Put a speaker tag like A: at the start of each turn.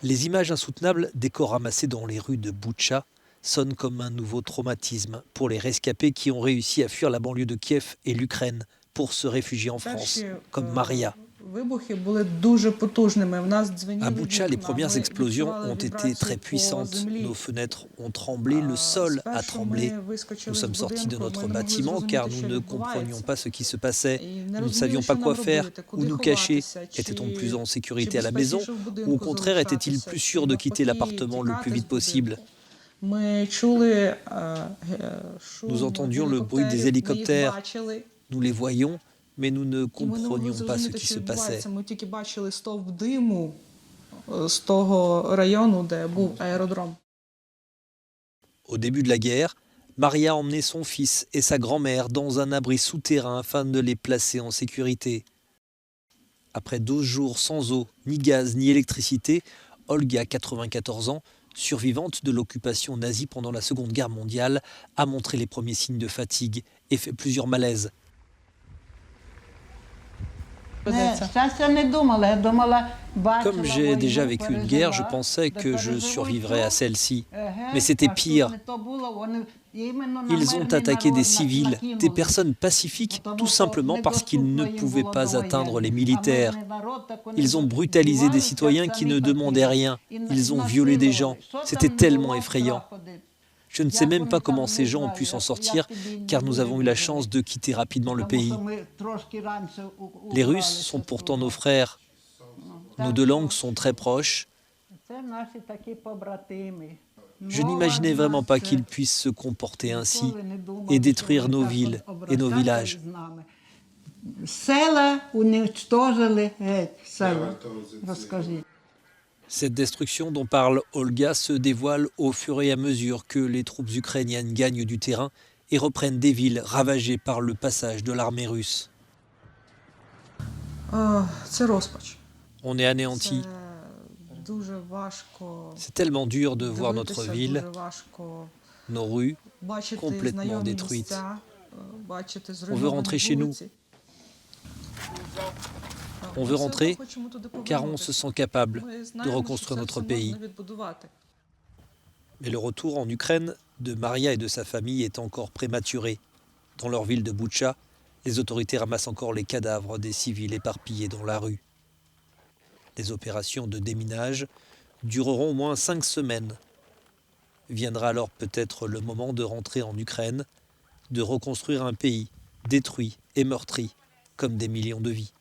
A: Les images insoutenables des corps ramassés dans les rues de Boutcha sonnent comme un nouveau traumatisme pour les rescapés qui ont réussi à fuir la banlieue de Kiev et l'Ukraine pour se réfugier en France, comme Maria. À Boutcha, les premières explosions ont été très puissantes. Nos fenêtres ont tremblé, le sol a tremblé. Nous sommes sortis de notre bâtiment car nous ne comprenions pas ce qui se passait. Nous ne savions pas quoi faire, où nous cacher. Était-on plus en sécurité à la maison ou au contraire était-il plus sûr de quitter l'appartement le plus vite possible? Nous entendions le bruit des hélicoptères, nous les voyions, mais nous ne comprenions pas ce qui se passait. Au début de la guerre, Maria a emmené son fils et sa grand-mère dans un abri souterrain afin de les placer en sécurité. Après 12 jours sans eau, ni gaz, ni électricité, Olga, 94 ans, survivante de l'occupation nazie pendant la Seconde Guerre mondiale, a montré les premiers signes de fatigue et fait plusieurs malaises. Comme j'ai déjà vécu une guerre, je pensais que je survivrais à celle-ci. Mais c'était pire. Ils ont attaqué des civils, des personnes pacifiques, tout simplement parce qu'ils ne pouvaient pas atteindre les militaires. Ils ont brutalisé des citoyens qui ne demandaient rien. Ils ont violé des gens. C'était tellement effrayant. Je ne sais même pas comment ces gens ont pu s'en sortir, car nous avons eu la chance de quitter rapidement le pays. Les Russes sont pourtant nos frères. Nos deux langues sont très proches. Je n'imaginais vraiment pas qu'ils puissent se comporter ainsi et détruire nos villes et nos villages. Cette destruction dont parle Olga se dévoile au fur et à mesure que les troupes ukrainiennes gagnent du terrain et reprennent des villes ravagées par le passage de l'armée russe. On est anéantis. C'est tellement dur de voir notre ville, nos rues, complètement détruites. On veut rentrer chez nous. On veut rentrer car on se sent capable de reconstruire notre pays. Mais le retour en Ukraine de Maria et de sa famille est encore prématuré. Dans leur ville de Boutcha, les autorités ramassent encore les cadavres des civils éparpillés dans la rue. Les opérations de déminage dureront au moins 5 semaines. Viendra alors peut-être le moment de rentrer en Ukraine, de reconstruire un pays détruit et meurtri, comme des millions de vies.